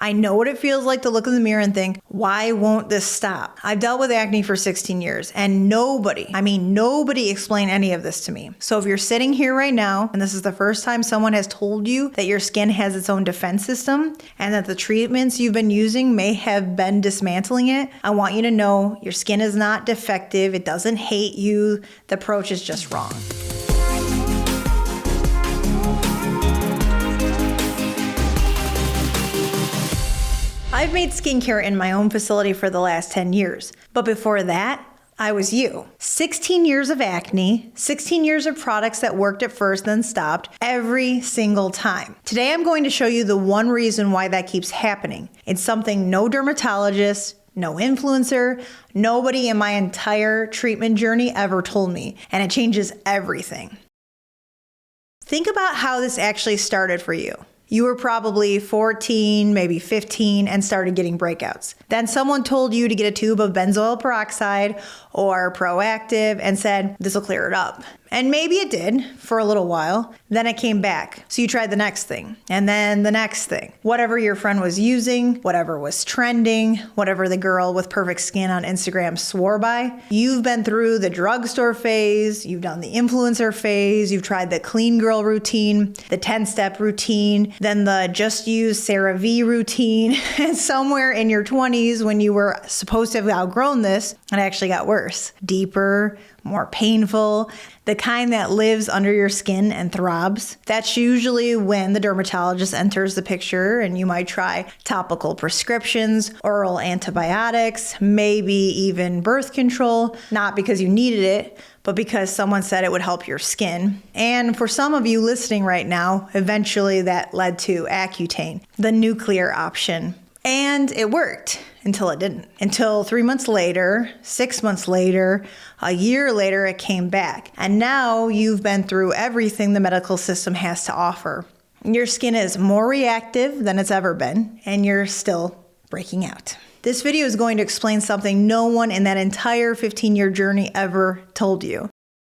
I know what it feels like to look in the mirror and think, why won't this stop? I've dealt with acne for 16 years and nobody explained any of this to me. So if you're sitting here right now and this is the first time someone has told you that your skin has its own defense system and that the treatments you've been using may have been dismantling it, I want you to know your skin is not defective. It doesn't hate you. The approach is just wrong. I've made skincare in my own facility for the last 10 years, but before that, I was you. 16 years of acne, 16 years of products that worked at first then stopped every single time. Today I'm going to show you the one reason why that keeps happening. It's something no dermatologist, no influencer, nobody in my entire treatment journey ever told me, and it changes everything. Think about how this actually started for you. You were probably 14, maybe 15, and started getting breakouts. Then someone told you to get a tube of benzoyl peroxide or Proactive and said, this will clear it up. And maybe it did for a little while. Then it came back. So you tried the next thing, and then the next thing. Whatever your friend was using, whatever was trending, whatever the girl with perfect skin on Instagram swore by. You've been through the drugstore phase, you've done the influencer phase, you've tried the clean girl routine, the 10-step routine, then the just use CeraVe routine, and somewhere in your 20s when you were supposed to have outgrown this, it actually got worse. Deeper, more painful, the kind that lives under your skin and throbs. That's usually when the dermatologist enters the picture and you might try topical prescriptions, oral antibiotics, maybe even birth control, not because you needed it, but because someone said it would help your skin. And for some of you listening right now, eventually that led to Accutane, the nuclear option. And it worked until it didn't. Until 3 months later, 6 months later, a year later, it came back. And now you've been through everything the medical system has to offer. Your skin is more reactive than it's ever been, and you're still breaking out. This video is going to explain something no one in that entire 15-year journey ever told you.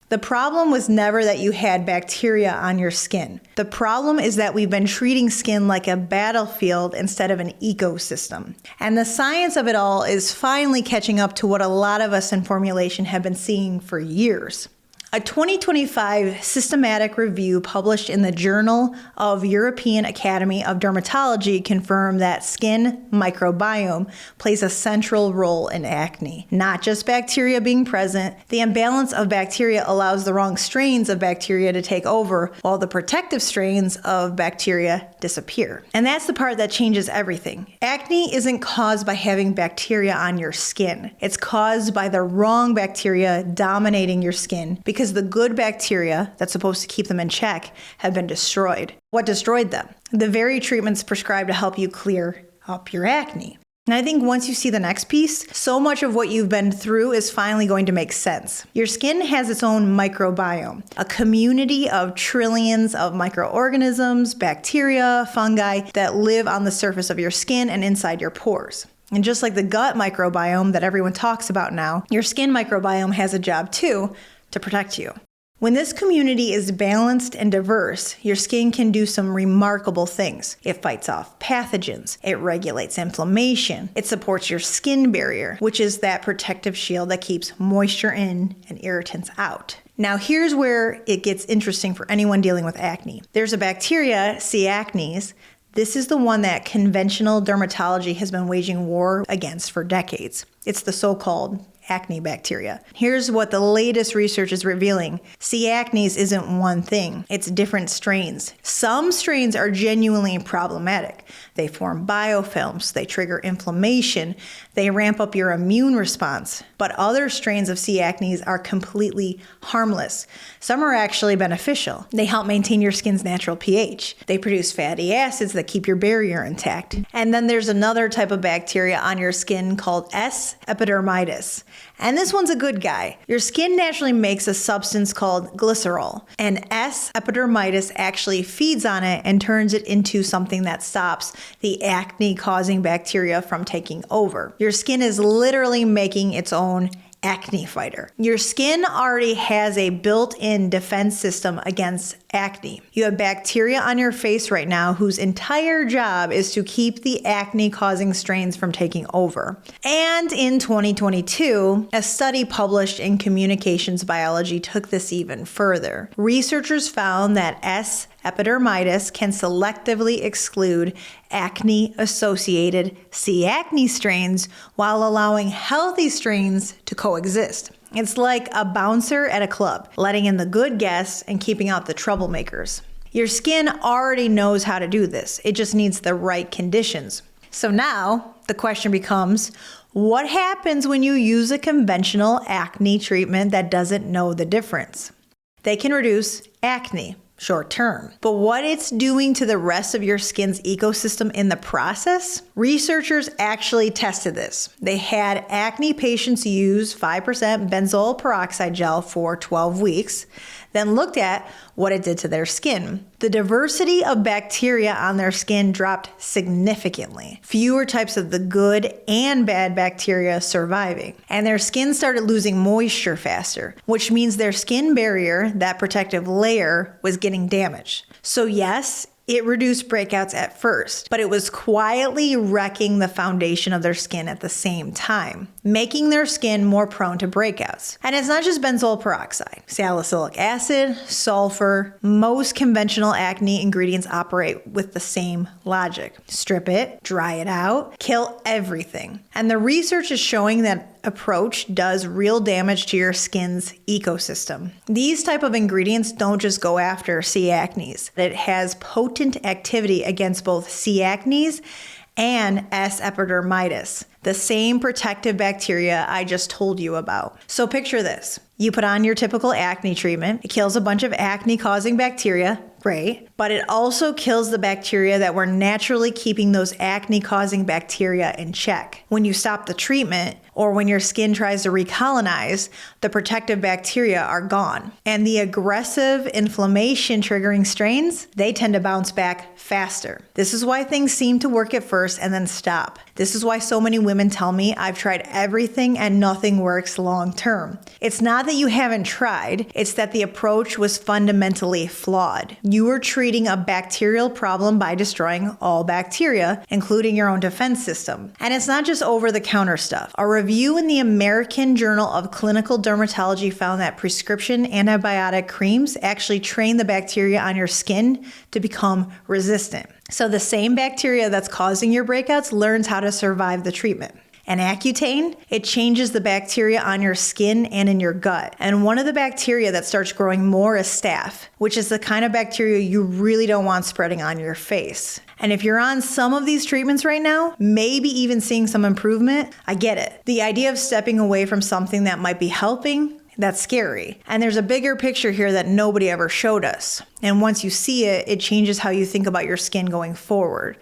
The problem was never that you had bacteria on your skin. The problem is that we've been treating skin like a battlefield instead of an ecosystem. And the science of it all is finally catching up to what a lot of us in formulation have been seeing for years. A 2025 systematic review published in the Journal of European Academy of Dermatology confirmed that skin microbiome plays a central role in acne. Not just bacteria being present, the imbalance of bacteria allows the wrong strains of bacteria to take over, while the protective strains of bacteria disappear. And that's the part that changes everything. Acne isn't caused by having bacteria on your skin. It's caused by the wrong bacteria dominating your skin, because the good bacteria that's supposed to keep them in check have been destroyed. What destroyed them? The very treatments prescribed to help you clear up your acne. And I think once you see the next piece, so much of what you've been through is finally going to make sense. Your skin has its own microbiome, a community of trillions of microorganisms, bacteria, fungi that live on the surface of your skin and inside your pores. And just like the gut microbiome that everyone talks about now, your skin microbiome has a job too, to protect you. When this community is balanced and diverse, your skin can do some remarkable things. It fights off pathogens, it regulates inflammation, it supports your skin barrier, which is that protective shield that keeps moisture in and irritants out. Now here's where it gets interesting for anyone dealing with acne. There's a bacteria, C. acnes. This is the one that conventional dermatology has been waging war against for decades. It's the so-called acne bacteria. Here's what the latest research is revealing. C. acnes isn't one thing, it's different strains. Some strains are genuinely problematic. They form biofilms, they trigger inflammation, they ramp up your immune response. But other strains of C. acnes are completely harmless. Some are actually beneficial. They help maintain your skin's natural pH. They produce fatty acids that keep your barrier intact. And then there's another type of bacteria on your skin called S. epidermidis. And this one's a good guy. Your skin naturally makes a substance called glycerol, and S. epidermidis actually feeds on it and turns it into something that stops the acne-causing bacteria from taking over. Your skin is literally making its own acne fighter. Your skin already has a built-in defense system against acne. You have bacteria on your face right now whose entire job is to keep the acne-causing strains from taking over. And in 2022, a study published in Communications Biology took this even further. Researchers found that S. epidermidis can selectively exclude acne-associated C. acne strains while allowing healthy strains to coexist. It's like a bouncer at a club, letting in the good guests and keeping out the troublemakers. Your skin already knows how to do this. It just needs the right conditions. So now the question becomes, what happens when you use a conventional acne treatment that doesn't know the difference? They can reduce acne short term. But what it's doing to the rest of your skin's ecosystem in the process? Researchers actually tested this. They had acne patients use 5% benzoyl peroxide gel for 12 weeks, then looked at what it did to their skin. The diversity of bacteria on their skin dropped significantly. Fewer types of the good and bad bacteria surviving. And their skin started losing moisture faster, which means their skin barrier, that protective layer, was getting damaged. So yes, it reduced breakouts at first, but it was quietly wrecking the foundation of their skin at the same time, making their skin more prone to breakouts. And it's not just benzoyl peroxide. Salicylic acid, sulfur, most conventional acne ingredients operate with the same logic. Strip it, dry it out, kill everything. And the research is showing that approach does real damage to your skin's ecosystem. These type of ingredients don't just go after C. acnes. It has potent activity against both C. acnes and S. epidermidis, the same protective bacteria I just told you about. So picture this. You put on your typical acne treatment. It kills a bunch of acne-causing bacteria, great, but it also kills the bacteria that were naturally keeping those acne-causing bacteria in check. When you stop the treatment, or when your skin tries to recolonize, the protective bacteria are gone. And the aggressive inflammation-triggering strains, they tend to bounce back faster. This is why things seem to work at first and then stop. This is why so many women tell me, I've tried everything and nothing works long term. It's not that you haven't tried, it's that the approach was fundamentally flawed. You were treating a bacterial problem by destroying all bacteria, including your own defense system. And it's not just over-the-counter stuff. A review in the American Journal of Clinical Dermatology found that prescription antibiotic creams actually train the bacteria on your skin to become resistant. So the same bacteria that's causing your breakouts learns how to survive the treatment. And Accutane, it changes the bacteria on your skin and in your gut. And one of the bacteria that starts growing more is staph, which is the kind of bacteria you really don't want spreading on your face. And if you're on some of these treatments right now, maybe even seeing some improvement, I get it. The idea of stepping away from something that might be helping, that's scary. And there's a bigger picture here that nobody ever showed us. And once you see it, it changes how you think about your skin going forward.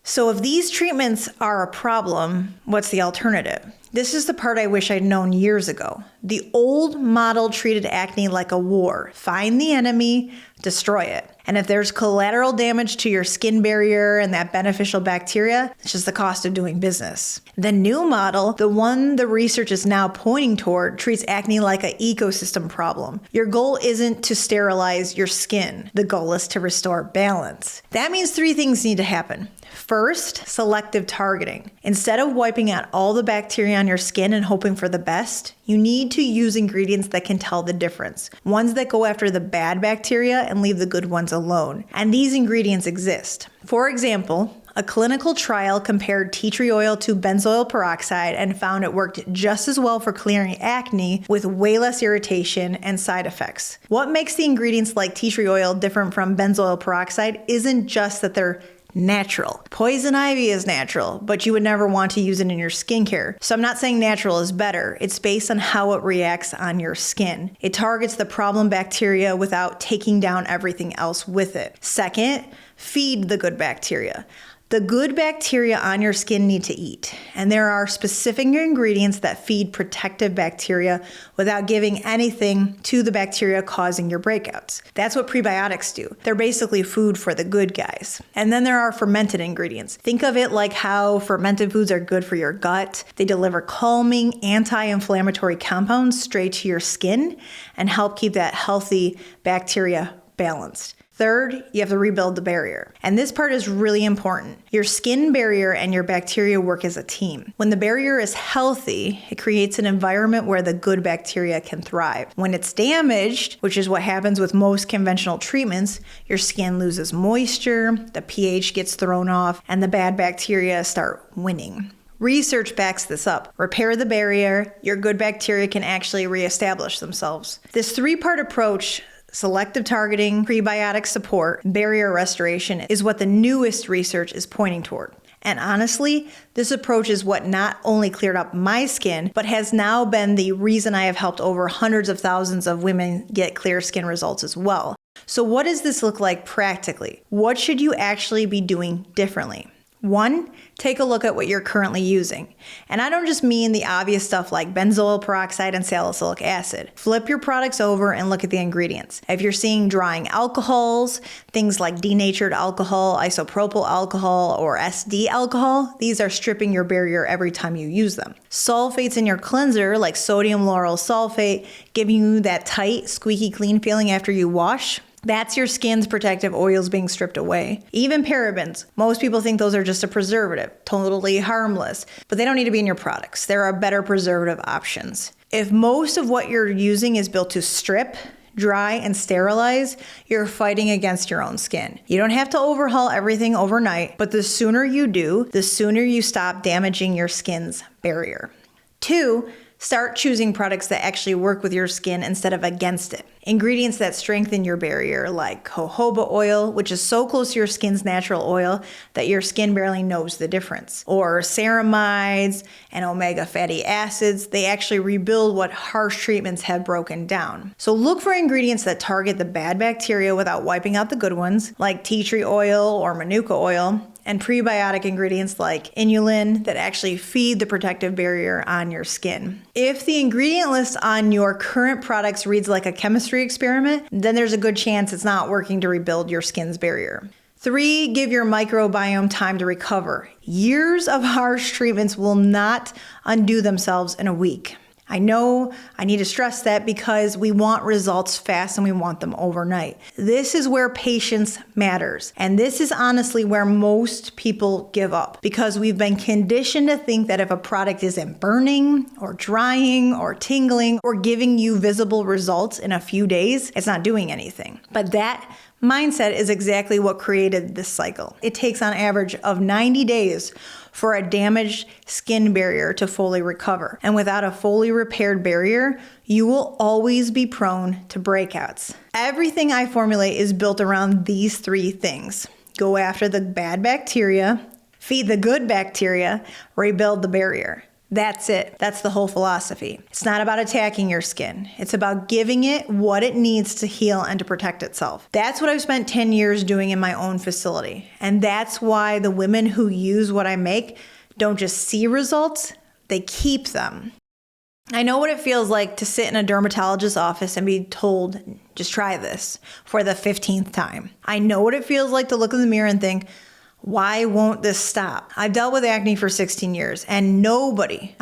So if these treatments are a problem, what's the alternative? This is the part I wish I'd known years ago. The old model treated acne like a war. Find the enemy, destroy it. And if there's collateral damage to your skin barrier and that beneficial bacteria, it's just the cost of doing business. The new model, the one the research is now pointing toward, treats acne like an ecosystem problem. Your goal isn't to sterilize your skin. The goal is to restore balance. That means 3 things need to happen. First, selective targeting. Instead of wiping out all the bacteria on your skin and hoping for the best, you need to use ingredients that can tell the difference. Ones that go after the bad bacteria and leave the good ones alone. And these ingredients exist. For example, a clinical trial compared tea tree oil to benzoyl peroxide and found it worked just as well for clearing acne with way less irritation and side effects. What makes the ingredients like tea tree oil different from benzoyl peroxide isn't just that they're natural. Poison ivy is natural, but you would never want to use it in your skincare. So I'm not saying natural is better. It's based on how it reacts on your skin. It targets the problem bacteria without taking down everything else with it. Second, feed the good bacteria. The good bacteria on your skin need to eat, and there are specific ingredients that feed protective bacteria without giving anything to the bacteria causing your breakouts. That's what prebiotics do. They're basically food for the good guys. And then there are fermented ingredients. Think of it like how fermented foods are good for your gut. They deliver calming, anti-inflammatory compounds straight to your skin and help keep that healthy bacteria balanced. Third, you have to rebuild the barrier. And this part is really important. Your skin barrier and your bacteria work as a team. When the barrier is healthy, it creates an environment where the good bacteria can thrive. When it's damaged, which is what happens with most conventional treatments, your skin loses moisture, the pH gets thrown off, and the bad bacteria start winning. Research backs this up. Repair the barrier, your good bacteria can actually reestablish themselves. This three-part approach, selective targeting, prebiotic support, barrier restoration, is what the newest research is pointing toward. And honestly, this approach is what not only cleared up my skin, but has now been the reason I have helped over hundreds of thousands of women get clear skin results as well. So what does this look like practically? What should you actually be doing differently? 1, take a look at what you're currently using. And I don't just mean the obvious stuff like benzoyl, peroxide, and salicylic acid. Flip your products over and look at the ingredients. If you're seeing drying alcohols, things like denatured alcohol, isopropyl alcohol, or SD alcohol, these are stripping your barrier every time you use them. Sulfates in your cleanser, like sodium lauryl sulfate, giving you that tight, squeaky clean feeling after you wash. That's your skin's protective oils being stripped away. Even parabens. Most people think those are just a preservative, totally harmless, but they don't need to be in your products. There are better preservative options. If most of what you're using is built to strip, dry, and sterilize, you're fighting against your own skin. You don't have to overhaul everything overnight, but the sooner you do, the sooner you stop damaging your skin's barrier. 2, start choosing products that actually work with your skin instead of against it. Ingredients that strengthen your barrier, like jojoba oil, which is so close to your skin's natural oil that your skin barely knows the difference. Or ceramides and omega fatty acids, they actually rebuild what harsh treatments have broken down. So look for ingredients that target the bad bacteria without wiping out the good ones, like tea tree oil or manuka oil, and prebiotic ingredients like inulin that actually feed the protective barrier on your skin. If the ingredient list on your current products reads like a chemistry experiment, then there's a good chance it's not working to rebuild your skin's barrier. 3, give your microbiome time to recover. Years of harsh treatments will not undo themselves in a week. I know I need to stress that because we want results fast and we want them overnight. This is where patience matters. And this is honestly where most people give up because we've been conditioned to think that if a product isn't burning or drying or tingling or giving you visible results in a few days, it's not doing anything. But that mindset is exactly what created this cycle. It takes on average of 90 days for a damaged skin barrier to fully recover. And without a fully repaired barrier, you will always be prone to breakouts. Everything I formulate is built around these 3 things. Go after the bad bacteria, feed the good bacteria, rebuild the barrier. That's it. That's the whole philosophy. It's not about attacking your skin. It's about giving it what it needs to heal and to protect itself. That's what I've spent 10 years doing in my own facility. And that's why the women who use what I make don't just see results, they keep them. I know what it feels like to sit in a dermatologist's office and be told, just try this for the 15th time. I know what it feels like to look in the mirror and think, why won't this stop? I've dealt with acne for 16 years and nobody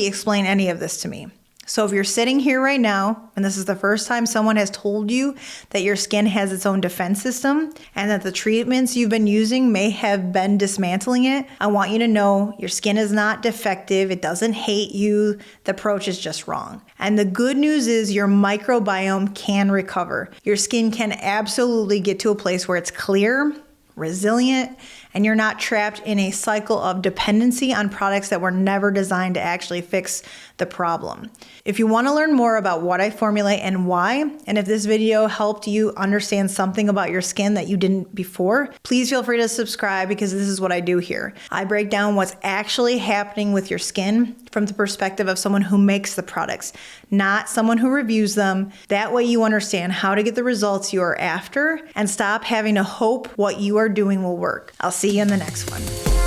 explained any of this to me. So if you're sitting here right now and this is the first time someone has told you that your skin has its own defense system and that the treatments you've been using may have been dismantling it, I want you to know your skin is not defective. It doesn't hate you. The approach is just wrong. And the good news is your microbiome can recover. Your skin can absolutely get to a place where it's clear, resilient, and you're not trapped in a cycle of dependency on products that were never designed to actually fix the problem. If you want to learn more about what I formulate and why, and if this video helped you understand something about your skin that you didn't before, please feel free to subscribe because this is what I do here. I break down what's actually happening with your skin from the perspective of someone who makes the products, not someone who reviews them. That way you understand how to get the results you are after and stop having to hope what you are doing will work. I'll see you in the next one.